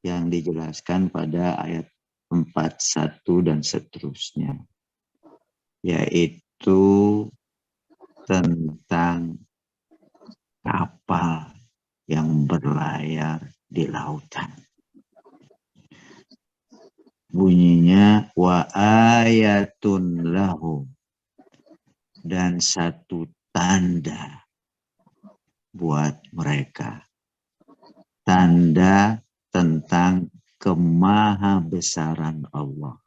yang dijelaskan pada ayat 41 dan seterusnya, yaitu tentang kapal yang berlayar di lautan. Bunyinya wa ayatun lahum, dan satu tanda buat mereka. Tanda tentang kemahabesaran Allah.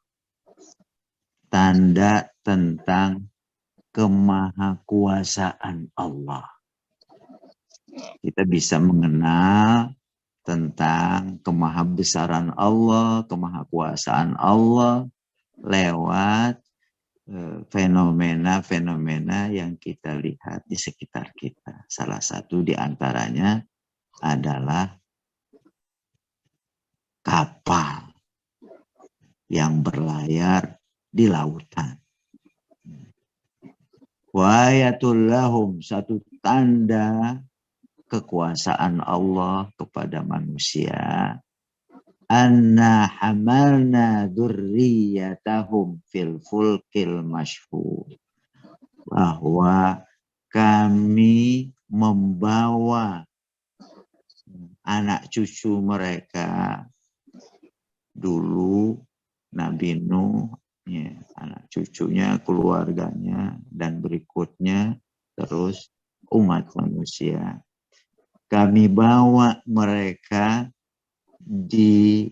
Tanda tentang kemahakuasaan Allah. Kita bisa mengenal tentang kemahabesaran Allah, kemahakuasaan Allah lewat fenomena-fenomena yang kita lihat di sekitar kita. Salah satu di antaranya adalah kapal yang berlayar di lautan. Wa ayatul lahum, satu tanda kekuasaan Allah kepada manusia. Anna hamalna dzurriyyatahum fil fulkil masyhur, bahwa kami membawa anak cucu mereka dulu, Nabi Nuh, ya, anak cucunya, keluarganya, dan berikutnya terus umat manusia. Kami bawa mereka di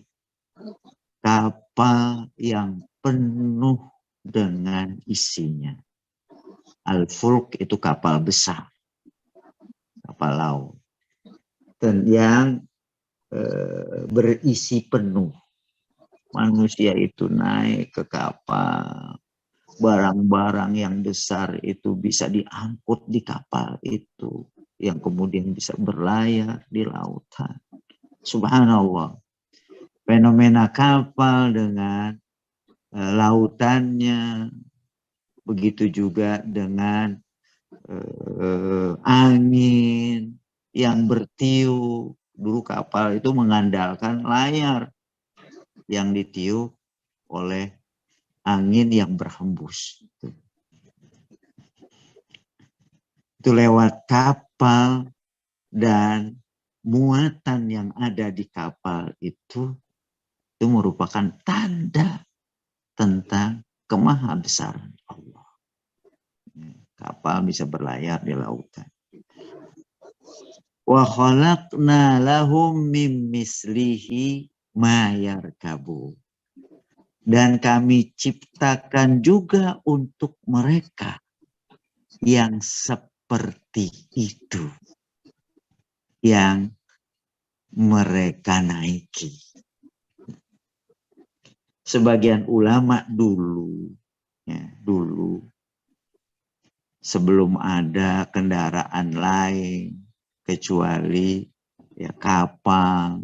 kapal yang penuh dengan isinya. Al-Fulk itu kapal besar, kapal laut, dan yang berisi penuh. Manusia itu naik ke kapal, barang-barang yang besar itu bisa diangkut di kapal itu, yang kemudian bisa berlayar di lautan. Subhanallah, fenomena kapal dengan lautannya, begitu juga dengan angin yang bertiup. Dulu kapal itu mengandalkan layar yang ditiup oleh angin yang berhembus. Itu lewat kapal, dan muatan yang ada di kapal itu merupakan tanda tentang kemahabesaran Allah. Kapal bisa berlayar di lautan. Wa khalaqna lahum mim mislihi ma yarkabu, dan kami ciptakan juga untuk mereka yang seperti itu, yang mereka naiki. Sebagian ulama dulu sebelum ada kendaraan lain kecuali kapal,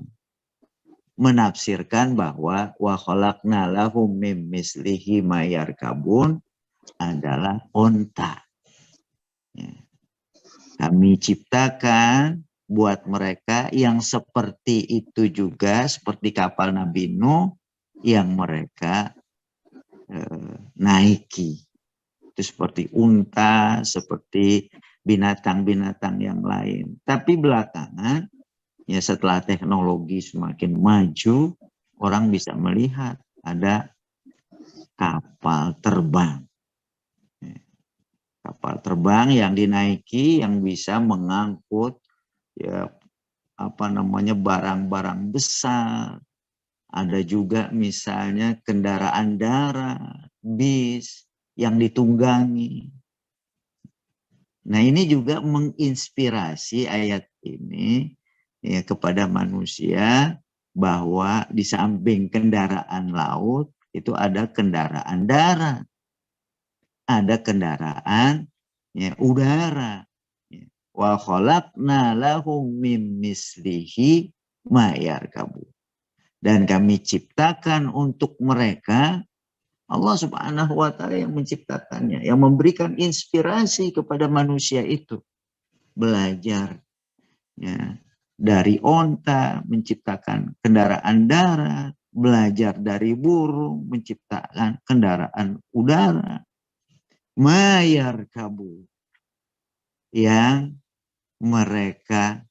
menafsirkan bahwa wa khalaqna lahum mim mislihi ma yarkabun adalah unta. Kami ciptakan buat mereka yang seperti itu juga, seperti kapal Nabi Nuh yang mereka naiki. Itu seperti unta, seperti binatang-binatang yang lain. Tapi belakangan, ya setelah teknologi semakin maju, orang bisa melihat ada kapal terbang. Kapal terbang yang dinaiki, yang bisa mengangkut barang-barang besar. Ada juga misalnya kendaraan darat, bis yang ditunggangi. Nah, ini juga menginspirasi ayat ini kepada manusia, bahwa di samping kendaraan laut itu ada kendaraan darat, ada kendaraan udara. Wa khalaqna lahum mim mislihi ma yarkabu, dan kami ciptakan untuk mereka, Allah Subhanahu wa ta'ala yang menciptakannya, yang memberikan inspirasi kepada manusia itu belajar dari onta, menciptakan kendaraan darat, belajar dari burung, menciptakan kendaraan udara, mayar kabu, yang mereka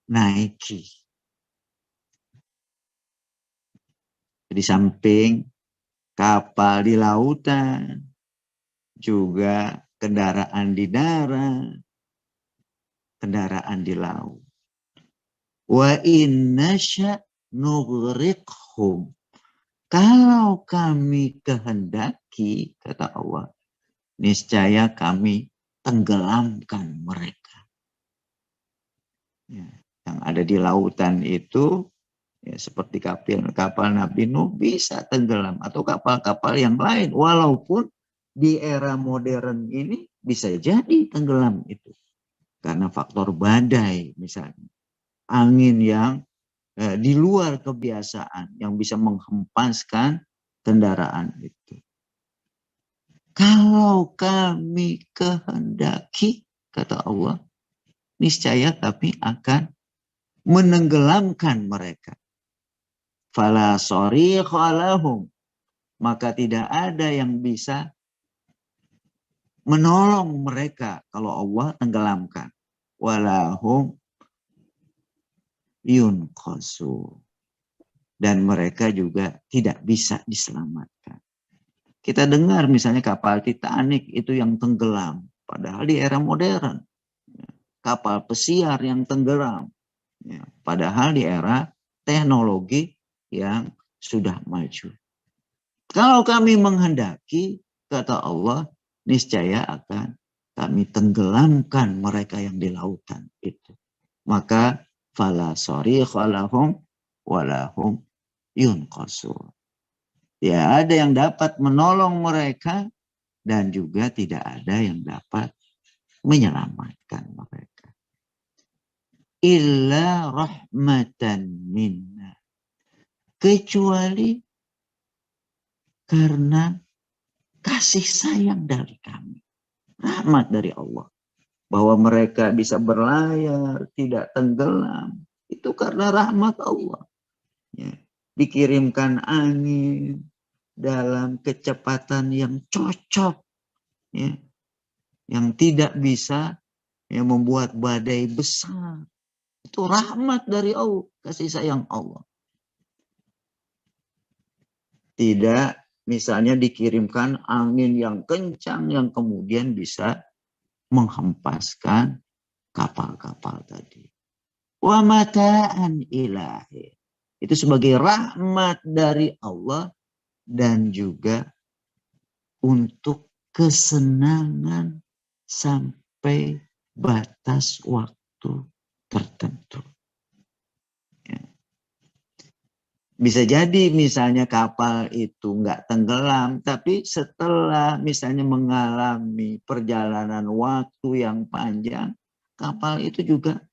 naiki. Di samping kapal di lautan, juga kendaraan di darat, kendaraan di laut. Wa inna nughriqhum. Kalau kami kehendaki, kata Allah, niscaya kami tenggelamkan mereka. Ya, yang ada di lautan itu, ya, seperti kapal Nabi Nuh bisa tenggelam, atau kapal-kapal yang lain. Walaupun di era modern ini bisa jadi tenggelam itu. Karena faktor badai misalnya. Angin yang di luar kebiasaan yang bisa menghempaskan kendaraan itu. Kalau kami kehendaki, kata Allah, niscaya kami akan menenggelamkan mereka. Fala sharikha lahum, maka tidak ada yang bisa menolong mereka kalau Allah tenggelamkan. Walahum yunqasu, dan mereka juga tidak bisa diselamatkan. Kita dengar misalnya kapal Titanic itu yang tenggelam, padahal di era modern. Kapal pesiar yang tenggelam, padahal di era teknologi yang sudah maju. Kalau kami menghendaki, kata Allah, niscaya akan kami tenggelamkan mereka yang di lautan itu. Maka fala sharikha lahum walahum yunqasun. Ya, ada yang dapat menolong mereka dan juga tidak ada yang dapat menyelamatkan mereka. Illa rahmatan minna. Kecuali karena kasih sayang dari kami. Rahmat dari Allah. Bahwa mereka bisa berlayar, tidak tenggelam. Itu karena rahmat Allah. Ya. Dikirimkan angin dalam kecepatan yang cocok. Ya. Yang tidak bisa membuat badai besar. Itu rahmat dari Allah. Kasih sayang Allah. Tidak misalnya dikirimkan angin yang kencang yang kemudian bisa menghempaskan kapal-kapal tadi. Wa mata'an ilahi. Itu sebagai rahmat dari Allah dan juga untuk kesenangan sampai batas waktu tertentu. Ya. Bisa jadi misalnya kapal itu nggak tenggelam, tapi setelah misalnya mengalami perjalanan waktu yang panjang, kapal itu juga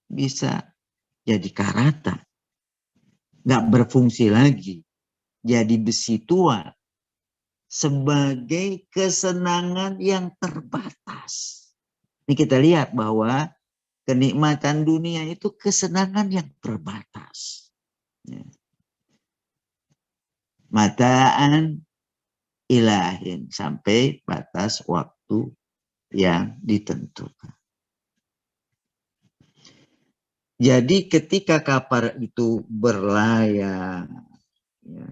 bisa jadi karatan. Nggak berfungsi lagi. Jadi besi tua. Sebagai kesenangan yang terbatas. Ini kita lihat bahwa kenikmatan dunia itu kesenangan yang terbatas. Ya. Mata'an ilahin, sampai batas waktu yang ditentukan. Jadi ketika kapal itu berlayar, ya,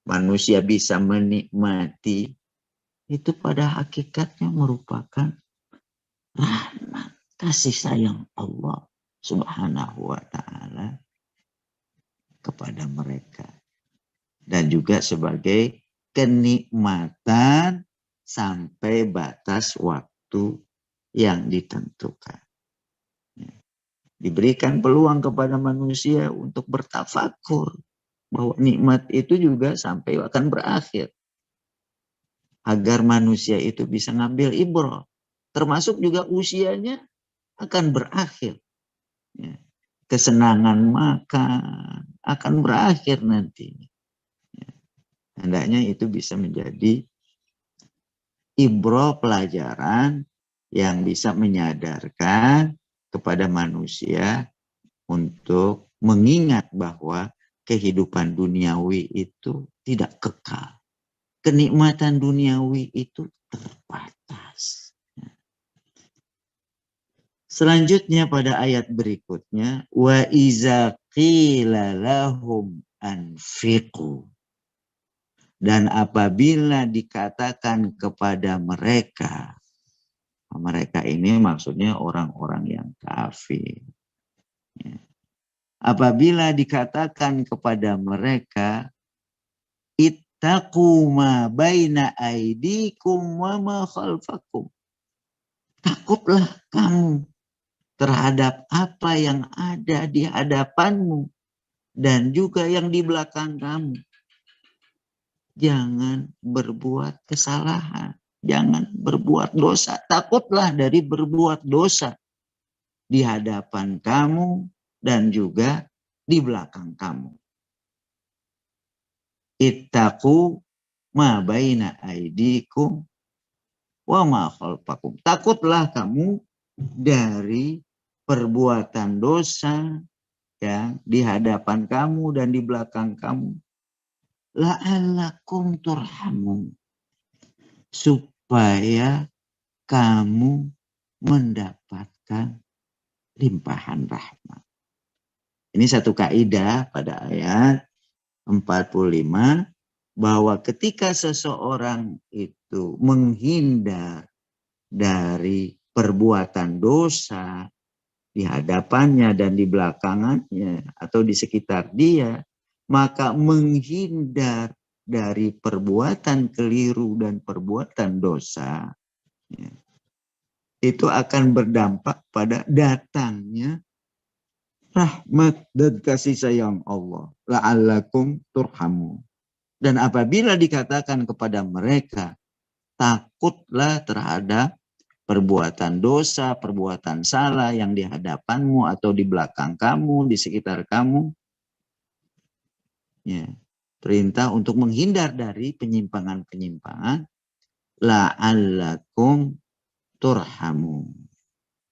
manusia bisa menikmati, itu pada hakikatnya merupakan rahmat, kasih sayang Allah Subhanahu wa ta'ala kepada mereka. Dan juga sebagai kenikmatan sampai batas waktu yang ditentukan. Diberikan peluang kepada manusia untuk bertafakur bahwa nikmat itu juga sampai akan berakhir. Agar manusia itu bisa ngambil ibrah. Termasuk juga usianya akan berakhir. Ya. Kesenangan makan akan berakhir nantinya. Ya. Hendaknya itu bisa menjadi ibrah, pelajaran yang bisa menyadarkan kepada manusia untuk mengingat bahwa kehidupan duniawi itu tidak kekal. Kenikmatan duniawi itu terbatas. Selanjutnya pada ayat berikutnya, wa iza qila lahum anfiqu. Dan apabila dikatakan kepada mereka, mereka ini maksudnya orang-orang yang kafir. Apabila dikatakan kepada mereka, ittaqu ma baina aidikum wa ma khalfakum. Takutlah kamu terhadap apa yang ada di hadapanmu dan juga yang di belakang kamu. Jangan berbuat kesalahan, jangan berbuat dosa. Takutlah dari berbuat dosa di hadapan kamu dan juga di belakang kamu. Ittaqu ma baina aidikum wa ma khalfakum. Takutlah kamu dari perbuatan dosa yang di hadapan kamu dan di belakang kamu. La'allakum turhamun. Supaya kamu mendapatkan limpahan rahmat. Ini satu kaidah pada ayat 45 bahwa ketika seseorang itu menghindar dari perbuatan dosa di hadapannya dan di belakangnya atau di sekitar dia, maka menghindar dari perbuatan keliru dan perbuatan dosa, itu akan berdampak pada datangnya rahmat dan kasih sayang Allah. La'allakum turhamun. Dan apabila dikatakan kepada mereka, takutlah terhadap perbuatan dosa, perbuatan salah yang di hadapanmu atau di belakang kamu, di sekitar kamu. Ya, perintah untuk menghindar dari penyimpangan-penyimpangan. La'allakum turhamun.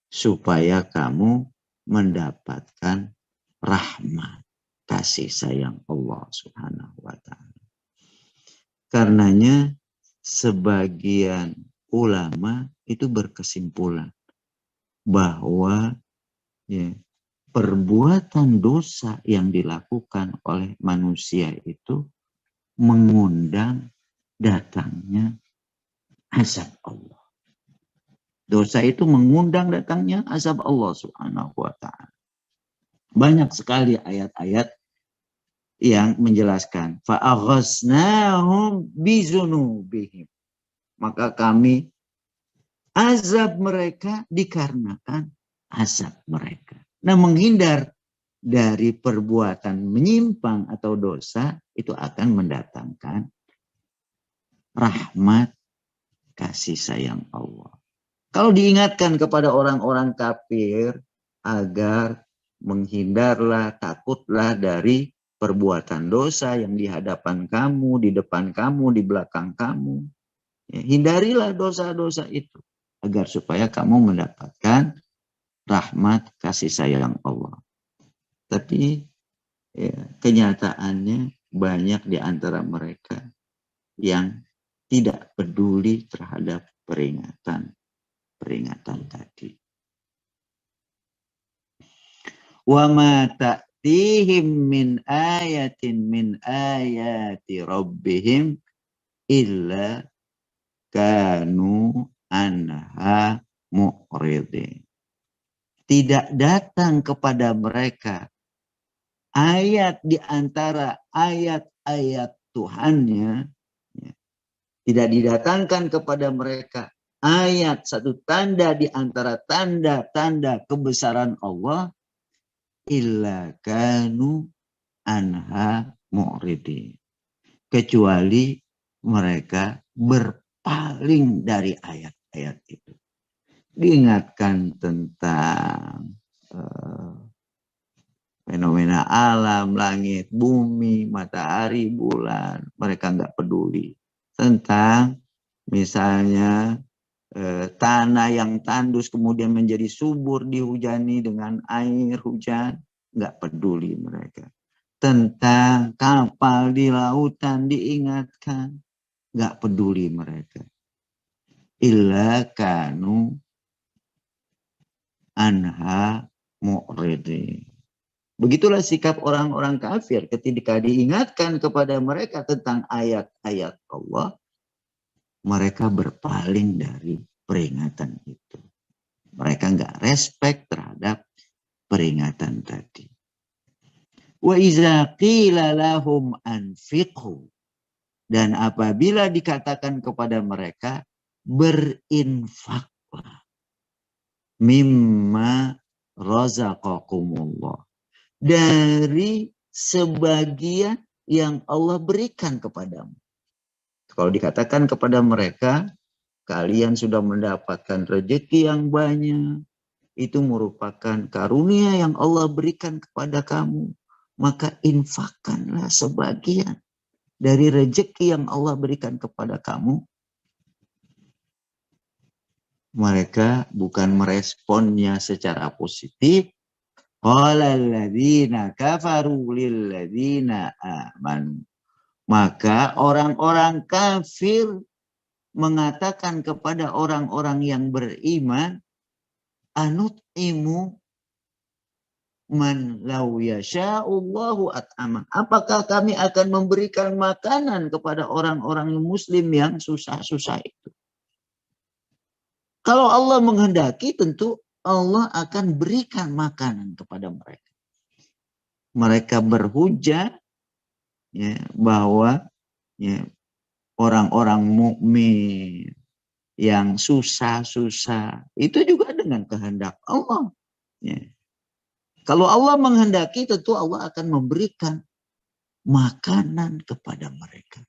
Supaya kamu mendapatkan rahmat, kasih sayang Allah Subhanahu wa ta'ala. Karenanya sebagian ulama itu berkesimpulan bahwa perbuatan dosa yang dilakukan oleh manusia itu mengundang datangnya azab Allah. Dosa itu mengundang datangnya azab Allah Subhanahu wa ta'ala. Banyak sekali ayat-ayat yang menjelaskan fa'aghasnahum bizunubihim. Maka kami azab mereka dikarenakan azab mereka. Nah, menghindar dari perbuatan menyimpang atau dosa itu akan mendatangkan rahmat kasih sayang Allah. Kalau diingatkan kepada orang-orang kafir agar menghindarlah, takutlah dari perbuatan dosa yang di hadapan kamu, di depan kamu, di belakang kamu. Ya, hindarilah dosa-dosa itu agar supaya kamu mendapatkan rahmat kasih sayang Allah. Tapi ya, kenyataannya banyak di antara mereka yang tidak peduli terhadap peringatan tadi. Wa ma ta'tihim min ayatin min ayati rabbihim illa kanu anha mu'ridin. Tidak datang kepada mereka ayat di antara ayat-ayat Tuhannya, tidak didatangkan kepada mereka ayat, satu tanda di antara tanda-tanda kebesaran Allah, illa kanu anha mu'ridin. Kecuali mereka berpaling dari ayat-ayat itu. Diingatkan tentang fenomena alam, langit, bumi, matahari, bulan. Mereka nggak peduli. Tentang misalnya tanah yang tandus kemudian menjadi subur dihujani dengan air hujan. nggak peduli mereka. Tentang kapal di lautan diingatkan, nggak peduli mereka. Illa kanu anha mu'ridi. Begitulah sikap orang-orang kafir ketika diingatkan kepada mereka tentang ayat-ayat Allah, mereka berpaling dari peringatan itu. Mereka nggak respect terhadap peringatan tadi. Wa iza qila lahum anfiqu, dan apabila dikatakan kepada mereka berinfaklah mimma razaqakumullah, dari sebagian yang Allah berikan kepadamu. Kalau dikatakan kepada mereka, kalian sudah mendapatkan rezeki yang banyak, itu merupakan karunia yang Allah berikan kepada kamu, maka infakkanlah sebagian dari rezeki yang Allah berikan kepada kamu. Mereka bukan meresponnya secara positif. Qala alladzina kafaru lilladzina amanu. Maka orang-orang kafir mengatakan kepada orang-orang yang beriman, anut'imu man lau yasha'ullahu at'ama. Apakah kami akan memberikan makanan kepada orang-orang muslim yang susah-susah itu? Kalau Allah menghendaki, tentu Allah akan berikan makanan kepada mereka. Mereka berhujah ya, bahwa ya, orang-orang mukmin yang susah-susah itu juga dengan kehendak Allah. Ya. Kalau Allah menghendaki, tentu Allah akan memberikan makanan kepada mereka.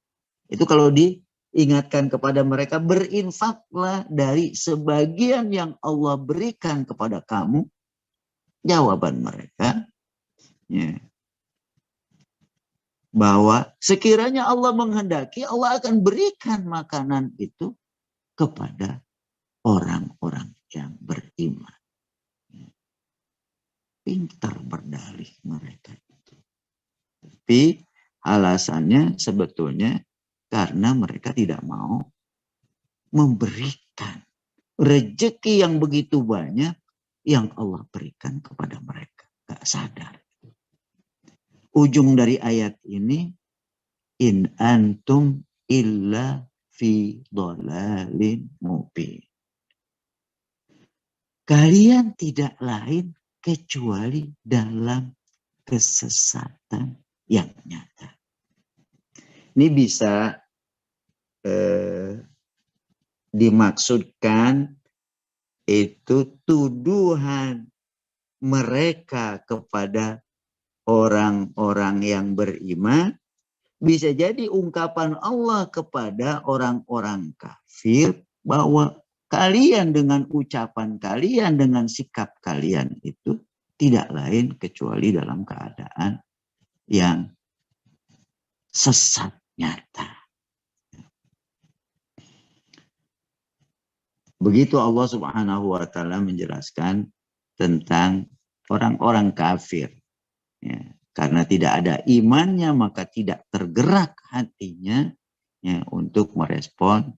Itu kalau diingatkan kepada mereka, berinfaklah dari sebagian yang Allah berikan kepada kamu. Jawaban mereka ya, bahwa sekiranya Allah menghendaki, Allah akan berikan makanan itu kepada orang-orang yang beriman. Pintar berdalih mereka itu. Tapi alasannya sebetulnya karena mereka tidak mau memberikan rezeki yang begitu banyak yang Allah berikan kepada mereka. Gak sadar. Ujung dari ayat ini, in antum illa fi dhalalin mubin. Kalian tidak lain kecuali dalam kesesatan yang nyata. Ini bisa dimaksudkan itu tuduhan mereka kepada orang-orang yang beriman, bisa jadi ungkapan Allah kepada orang-orang kafir bahwa kalian dengan ucapan kalian, dengan sikap kalian itu tidak lain kecuali dalam keadaan yang sesat nyata. Begitu Allah Subhanahu wa taala menjelaskan tentang orang-orang kafir. Ya, karena tidak ada imannya maka tidak tergerak hatinya ya, untuk merespon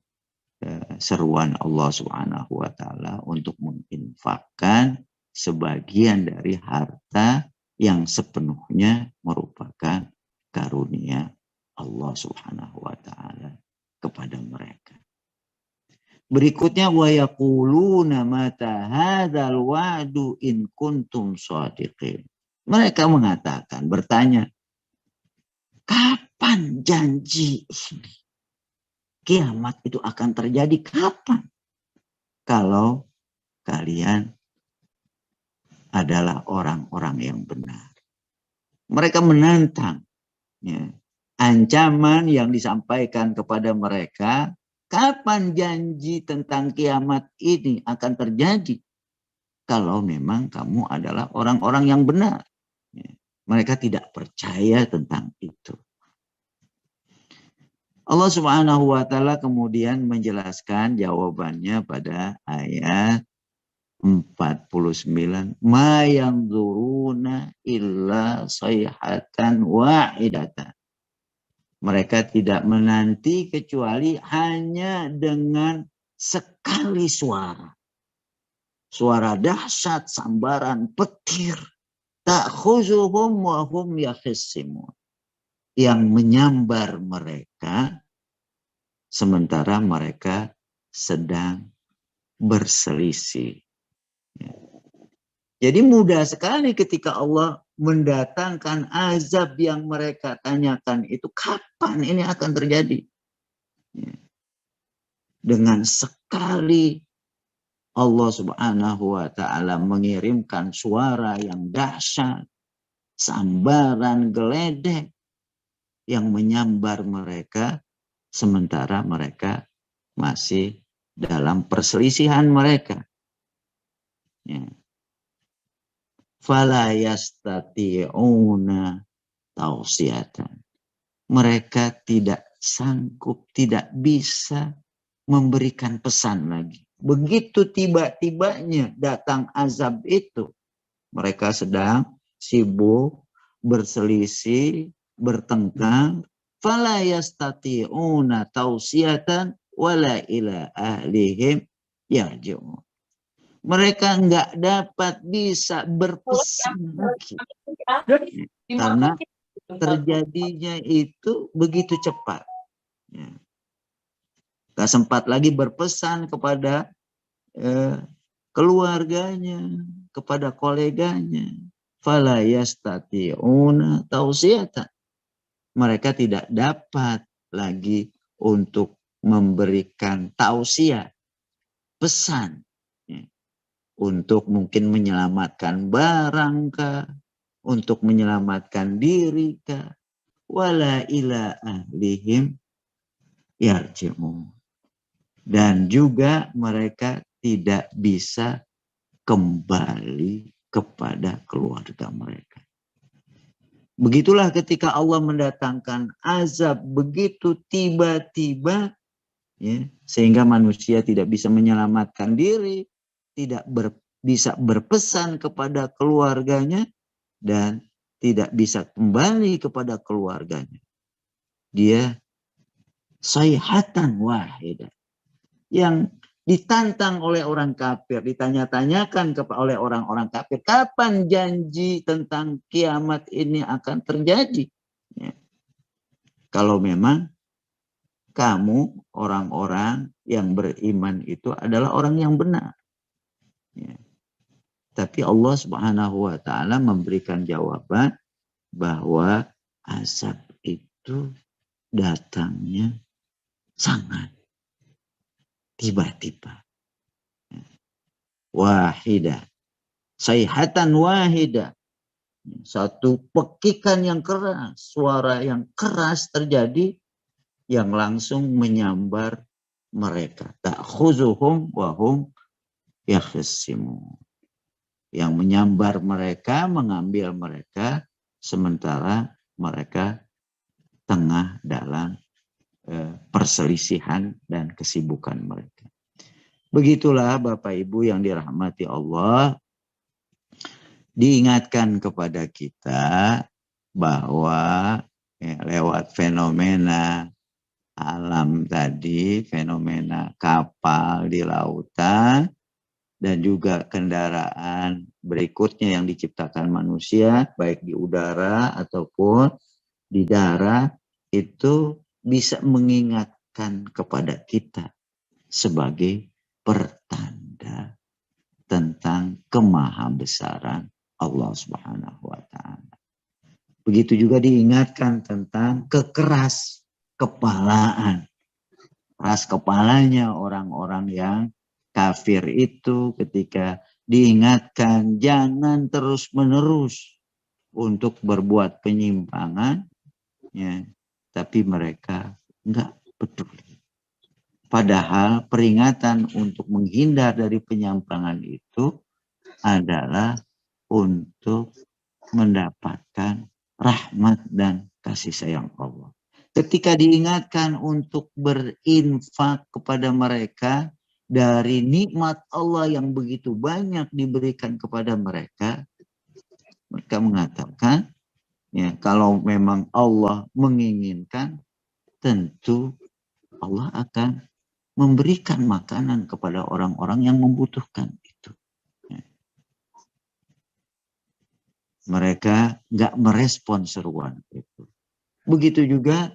seruan Allah Subhanahu wa taala untuk menginfakkan sebagian dari harta yang sepenuhnya merupakan karunia Allah Subhanahu wa taala kepada mereka. Berikutnya wa yaquluna mata hadzal wa'du in kuntum shadiqin. Mereka mengatakan, bertanya, kapan janji ini? Kiamat itu akan terjadi kapan? Kalau kalian adalah orang-orang yang benar. Mereka menantang ya, ancaman yang disampaikan kepada mereka, kapan janji tentang kiamat ini akan terjadi? Kalau memang kamu adalah orang-orang yang benar. Ya, mereka tidak percaya tentang itu. Allah Subhanahu wa taala kemudian menjelaskan jawabannya pada ayat 49. Ma yanzuruna illa sayhatan wahidatan. Mereka tidak menanti kecuali hanya dengan sekali suara. Suara dahsyat, sambaran, petir. Ta'khuzuhum wa hum yakhisimun. Yang menyambar mereka sementara mereka sedang berselisih. Jadi mudah sekali ketika Allah mendatangkan azab yang mereka tanyakan itu kapan ini akan terjadi. Dengan sekali Allah Subhanahu wa ta'ala mengirimkan suara yang dahsyat, sambaran geledek yang menyambar mereka sementara mereka masih dalam perselisihan mereka. Ya. Fala yastati'una tausiyatan. Mereka tidak sanggup, tidak bisa memberikan pesan lagi. Begitu tiba-tibanya datang azab itu, mereka sedang sibuk, berselisih, bertengkar. Fala yastati'una tausiyatan wala ila ahlihim yarji'un. Mereka nggak dapat bisa berpesan lagi. Karena terjadinya itu begitu cepat. Gak sempat lagi berpesan kepada keluarganya, kepada koleganya. Fala yastati'una tausiyatan. Mereka tidak dapat lagi untuk memberikan tausiah, pesan. Untuk mungkin menyelamatkan barang kah, untuk menyelamatkan diri kah, wala ila ahlihim yarji'un. Dan juga mereka tidak bisa kembali kepada keluarga mereka. Begitulah ketika Allah mendatangkan azab begitu tiba-tiba, ya, sehingga manusia tidak bisa menyelamatkan diri, tidak bisa berpesan kepada keluarganya, dan tidak bisa kembali kepada keluarganya. Dia sayhatan wahidah. Yang ditantang oleh orang kafir, ditanya-tanyakan oleh orang-orang kafir, kapan janji tentang kiamat ini akan terjadi? Ya. Kalau memang kamu orang-orang yang beriman itu adalah orang yang benar. Ya. Tapi Allah Subhanahu wa ta'ala memberikan jawaban bahwa azab itu datangnya sangat tiba-tiba. Wahidah. Sayhatan wahidah. Satu pekikan yang keras, suara yang keras terjadi yang langsung menyambar mereka. Ta'khuzuhum wa hum yakhisimun. Yang menyambar mereka, mengambil mereka, sementara mereka tengah dalam perselisihan dan kesibukan mereka. Begitulah Bapak Ibu yang dirahmati Allah, diingatkan kepada kita bahwa lewat fenomena alam tadi, fenomena kapal di lautan, dan juga kendaraan berikutnya yang diciptakan manusia, baik di udara ataupun di darat, itu bisa mengingatkan kepada kita sebagai pertanda tentang kemahabesaran Allah Subhanahu wa ta'ala. Begitu juga diingatkan tentang kekeras kepalaan. Keras kepalanya orang-orang yang kafir itu ketika diingatkan jangan terus-menerus untuk berbuat penyimpangan, ya, tapi mereka enggak peduli. Padahal peringatan untuk menghindar dari penyimpangan itu adalah untuk mendapatkan rahmat dan kasih sayang Allah. Ketika diingatkan untuk berinfak kepada mereka, dari nikmat Allah yang begitu banyak diberikan kepada mereka, mereka mengatakan, ya, kalau memang Allah menginginkan, tentu Allah akan memberikan makanan kepada orang-orang yang membutuhkan itu. Ya. Mereka nggak merespon seruan itu. Begitu juga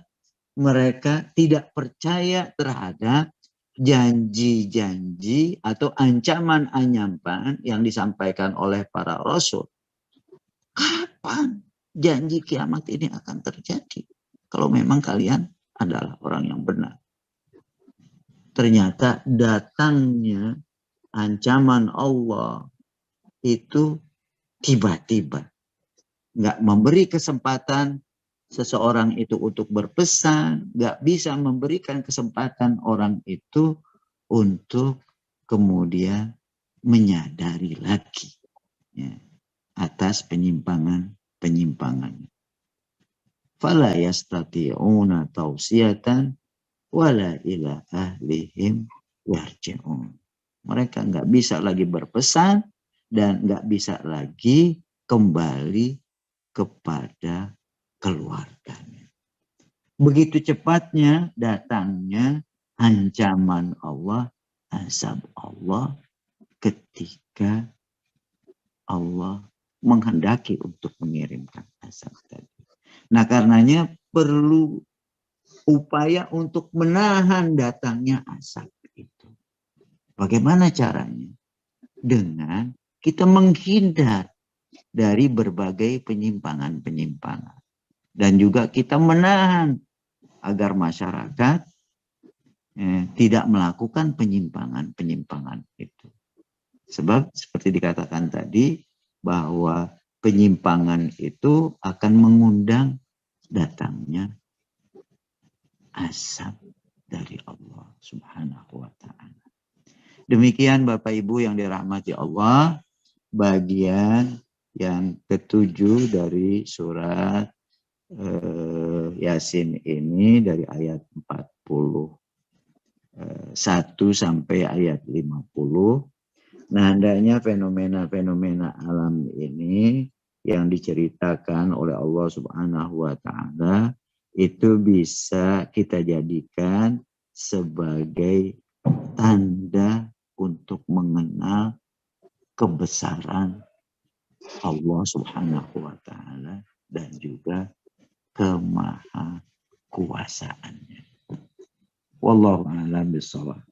mereka tidak percaya terhadap janji-janji atau ancaman-ancaman yang disampaikan oleh para rasul. Kapan janji kiamat ini akan terjadi? Kalau memang kalian adalah orang yang benar. Ternyata datangnya ancaman Allah itu tiba-tiba. Nggak memberi kesempatan seseorang itu untuk berpesan, nggak bisa memberikan kesempatan orang itu untuk kemudian menyadari lagi, ya, atas penyimpangannya. Fala yastati'una tausiyatan wala ila ahlihim yarji'un. Mereka nggak bisa lagi berpesan dan nggak bisa lagi kembali kepada keluarganya. Begitu cepatnya datangnya ancaman Allah, azab Allah ketika Allah menghendaki untuk mengirimkan azab tadi. Nah, karenanya perlu upaya untuk menahan datangnya azab itu. Bagaimana caranya? Dengan kita menghindar dari berbagai penyimpangan-penyimpangan. Dan juga kita menahan agar masyarakat tidak melakukan penyimpangan-penyimpangan itu. Sebab seperti dikatakan tadi, bahwa penyimpangan itu akan mengundang datangnya azab dari Allah Subhanahu wa ta'ala. Demikian Bapak Ibu yang dirahmati Allah, bagian yang ketujuh dari surat Yasin ini, dari ayat 41 sampai ayat 50. Nah, hendaknya fenomena-fenomena alam ini yang diceritakan oleh Allah Subhanahu wa ta'ala itu bisa kita jadikan sebagai tanda untuk mengenal kebesaran Allah Subhanahu wa ta'ala dan juga kemahakuasaannya. Wallahu a'lam bishawab.